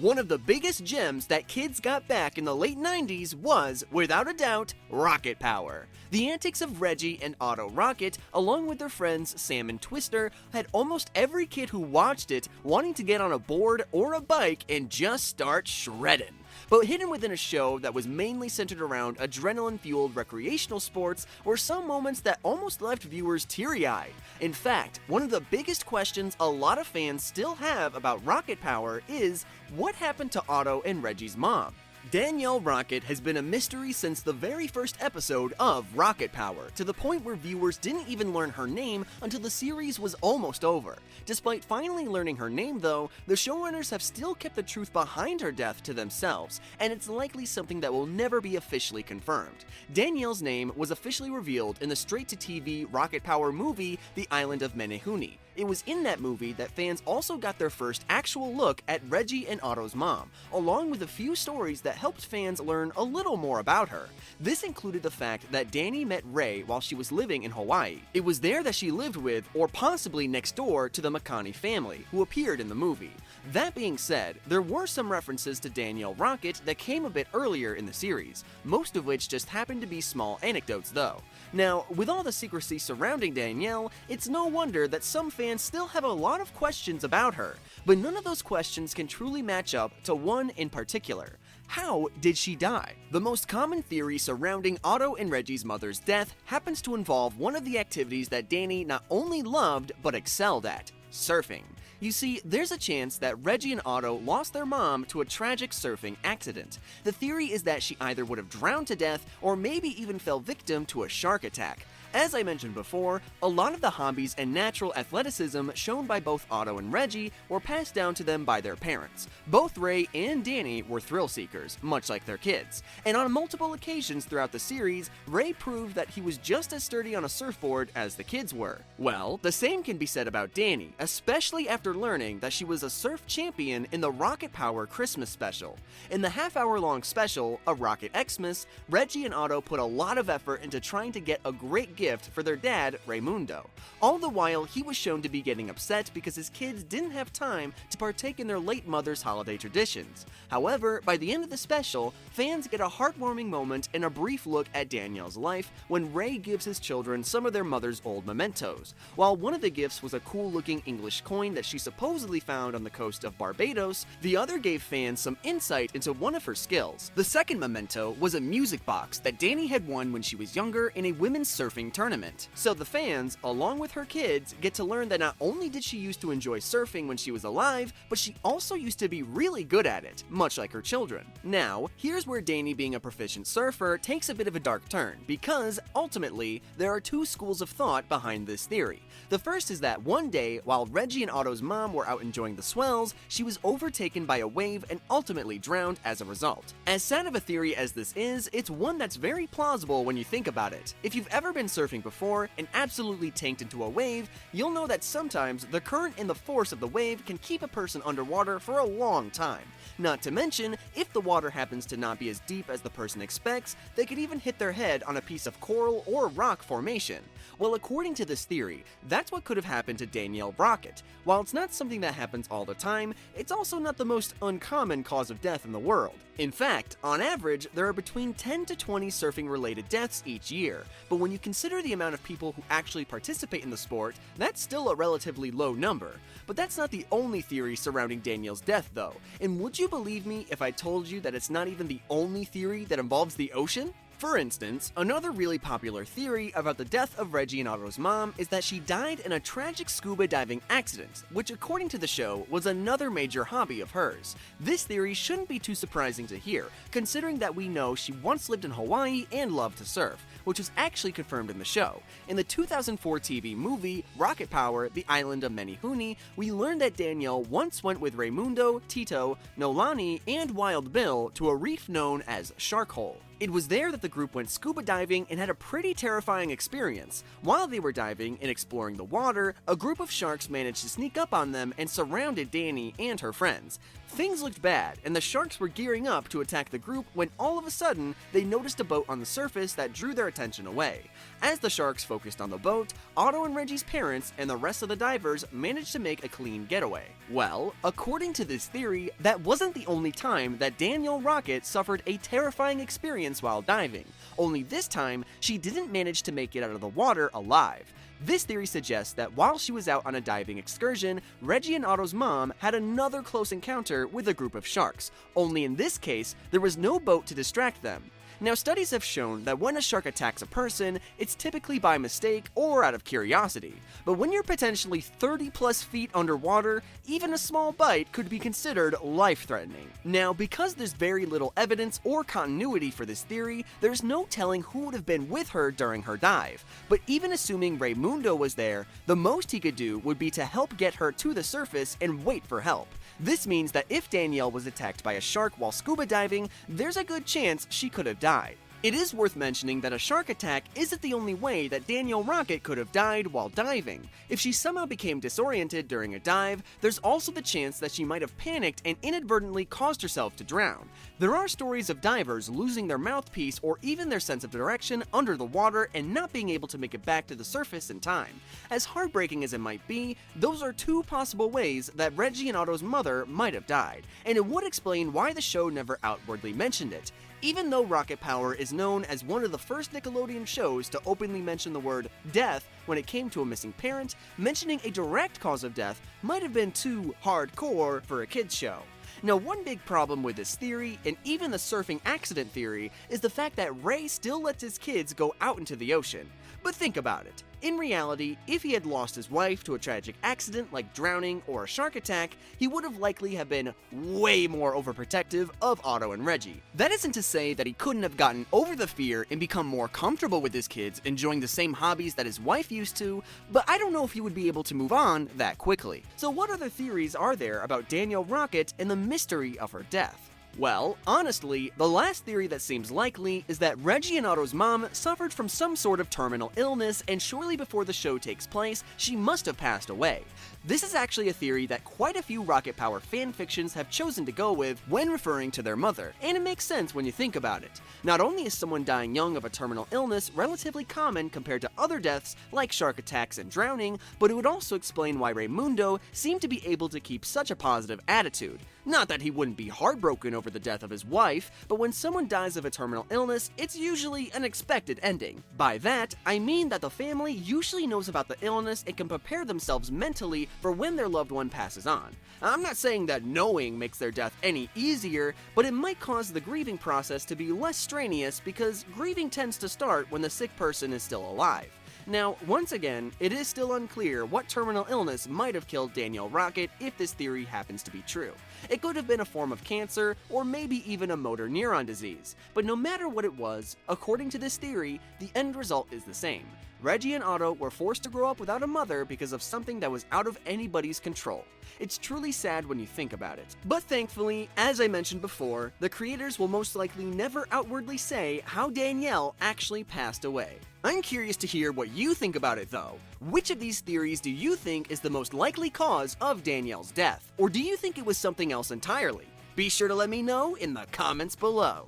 One of the biggest gems that kids got back in the late 90s was, without a doubt, rocket power. The antics of Reggie and Otto Rocket, along with their friends Sam and Twister, had almost every kid who watched it wanting to get on a board or a bike and just start shredding. But hidden within a show that was mainly centered around adrenaline-fueled recreational sports were some moments that almost left viewers teary-eyed. In fact, one of the biggest questions a lot of fans still have about rocket power is, what happened to Otto and Reggie's mom? Danielle Rocket has been a mystery since the very first episode of Rocket Power, to the point where viewers didn't even learn her name until the series was almost over. Despite finally learning her name though, the showrunners have still kept the truth behind her death to themselves, and it's likely something that will never be officially confirmed. Danielle's name was officially revealed in the straight-to-TV Rocket Power movie, The Island of Menehune. It was in that movie that fans also got their first actual look at Reggie and Otto's mom, along with a few stories that helped fans learn a little more about her. This included the fact that Danny met Ray while she was living in Hawaii. It was there that she lived with, or possibly next door to the Mackenzie family, who appeared in the movie. That being said, there were some references to Danielle Rocket that came a bit earlier in the series, most of which just happened to be small anecdotes though. Now, with all the secrecy surrounding Danielle, it's no wonder that some fans still have a lot of questions about her, but none of those questions can truly match up to one in particular. How did she die? The most common theory surrounding Otto and Reggie's mother's death happens to involve one of the activities that Danny not only loved but excelled at: surfing. You see, there's a chance that Reggie and Otto lost their mom to a tragic surfing accident. The theory is that she either would have drowned to death or maybe even fell victim to a shark attack. As I mentioned before, a lot of the hobbies and natural athleticism shown by both Otto and Reggie were passed down to them by their parents. Both Ray and Danny were thrill seekers, much like their kids, and on multiple occasions throughout the series, Ray proved that he was just as sturdy on a surfboard as the kids were. Well, the same can be said about Danny, especially after learning that she was a surf champion in the Rocket Power Christmas special. In the half-hour-long special, A Rocket Xmas, Reggie and Otto put a lot of effort into trying to get a great gift for their dad, Raimundo. All the while, he was shown to be getting upset because his kids didn't have time to partake in their late mother's holiday traditions. However, by the end of the special, fans get a heartwarming moment and a brief look at Danielle's life when Ray gives his children some of their mother's old mementos. While one of the gifts was a cool-looking English coin that she supposedly found on the coast of Barbados, the other gave fans some insight into one of her skills. The second memento was a music box that Danny had won when she was younger in a women's surfing tournament. So the fans, along with her kids, get to learn that not only did she used to enjoy surfing when she was alive, but she also used to be really good at it, much like her children. Now, here's where Danny being a proficient surfer takes a bit of a dark turn, because, ultimately, there are two schools of thought behind this theory. The first is that one day, while Reggie and Otto's mom were out enjoying the swells, she was overtaken by a wave and ultimately drowned as a result. As sad of a theory as this is, it's one that's very plausible when you think about it. If you've ever been surfing before and absolutely tanked into a wave, you'll know that sometimes the current and the force of the wave can keep a person underwater for a long time. Not to mention, if the water happens to not be as deep as the person expects, they could even hit their head on a piece of coral or rock formation. Well, according to this theory, that's what could have happened to Danielle Rocket. While it's not something that happens all the time, it's also not the most uncommon cause of death in the world. In fact, on average, there are between 10 to 20 surfing-related deaths each year, but when you consider the amount of people who actually participate in the sport, that's still a relatively low number. But that's not the only theory surrounding Danielle's death though, and would you believe me if I told you that it's not even the only theory that involves the ocean? For instance, another really popular theory about the death of Reggie and Otto's mom is that she died in a tragic scuba diving accident, which according to the show was another major hobby of hers. This theory shouldn't be too surprising to hear, considering that we know she once lived in Hawaii and loved to surf, which was actually confirmed in the show. In the 2004 TV movie, Rocket Power, The Island of Menehune, we learned that Danielle once went with Raimundo, Tito, Nolani, and Wild Bill to a reef known as Shark Hole. It was there that the group went scuba diving and had a pretty terrifying experience. While they were diving and exploring the water, a group of sharks managed to sneak up on them and surrounded Danny and her friends. Things looked bad, and the sharks were gearing up to attack the group when all of a sudden, they noticed a boat on the surface that drew their attention away. As the sharks focused on the boat, Otto and Reggie's parents and the rest of the divers managed to make a clean getaway. Well, according to this theory, that wasn't the only time that Danielle Rocket suffered a terrifying experience while diving, only this time, she didn't manage to make it out of the water alive. This theory suggests that while she was out on a diving excursion, Reggie and Otto's mom had another close encounter with a group of sharks, only in this case, there was no boat to distract them. Now, studies have shown that when a shark attacks a person, it's typically by mistake or out of curiosity. But when you're potentially 30 plus feet underwater, even a small bite could be considered life-threatening. Now, because there's very little evidence or continuity for this theory, there's no telling who would have been with her during her dive. But even assuming Raymundo was there, the most he could do would be to help get her to the surface and wait for help. This means that if Danielle was attacked by a shark while scuba diving, there's a good chance she could have died. It is worth mentioning that a shark attack isn't the only way that Danielle Rocket could have died while diving. If she somehow became disoriented during a dive, there's also the chance that she might have panicked and inadvertently caused herself to drown. There are stories of divers losing their mouthpiece or even their sense of direction under the water and not being able to make it back to the surface in time. As heartbreaking as it might be, those are two possible ways that Reggie and Otto's mother might have died, and it would explain why the show never outwardly mentioned it. Even though Rocket Power is known as one of the first Nickelodeon shows to openly mention the word death when it came to a missing parent, mentioning a direct cause of death might have been too hardcore for a kids show. Now, one big problem with this theory, and even the surfing accident theory, is the fact that Ray still lets his kids go out into the ocean. But think about it. In reality, if he had lost his wife to a tragic accident like drowning or a shark attack, he would have likely have been way more overprotective of Otto and Reggie. That isn't to say that he couldn't have gotten over the fear and become more comfortable with his kids, enjoying the same hobbies that his wife used to, but I don't know if he would be able to move on that quickly. So what other theories are there about Danielle Rocket and the mystery of her death? Well, honestly, the last theory that seems likely is that Reggie and Otto's mom suffered from some sort of terminal illness, and shortly before the show takes place, she must have passed away. This is actually a theory that quite a few Rocket Power fanfictions have chosen to go with when referring to their mother, and it makes sense when you think about it. Not only is someone dying young of a terminal illness relatively common compared to other deaths like shark attacks and drowning, but it would also explain why Raymundo seemed to be able to keep such a positive attitude. Not that he wouldn't be heartbroken over the death of his wife, but when someone dies of a terminal illness, it's usually an expected ending. By that, I mean that the family usually knows about the illness and can prepare themselves mentally for when their loved one passes on. I'm not saying that knowing makes their death any easier, but it might cause the grieving process to be less strenuous because grieving tends to start when the sick person is still alive. Now, once again, it is still unclear what terminal illness might have killed Danielle Rocket if this theory happens to be true. It could have been a form of cancer, or maybe even a motor neuron disease. But no matter what it was, according to this theory, the end result is the same. Reggie and Otto were forced to grow up without a mother because of something that was out of anybody's control. It's truly sad when you think about it. But thankfully, as I mentioned before, the creators will most likely never outwardly say how Danielle actually passed away. I'm curious to hear what you think about it though. Which of these theories do you think is the most likely cause of Danielle's death? Or do you think it was something else entirely? Be sure to let me know in the comments below.